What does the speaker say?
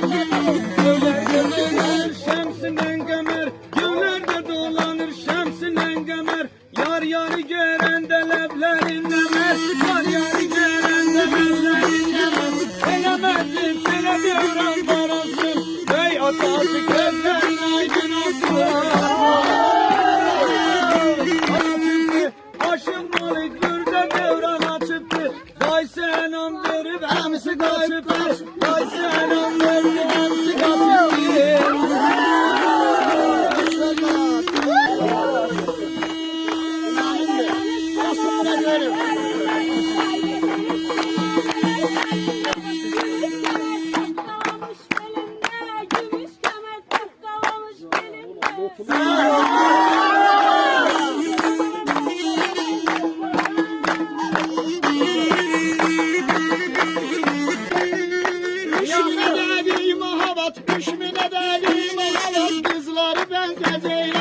Göllerde dolanır şemsinden kemer, göllerde dolanır şemsinden kemer. Yar yarı gören de leblerin emer, yar yarı gören de leblerin emer. Elemezsin sene devran barasın, bey atası gözlerin aydın olsun. Aşım balık gürde devran açıptı, vay senam verip hemsi kaçıptı, vay senam verip hemsi kaçıptı. Düşmüne dedi mahabat, kızları benzeceğim.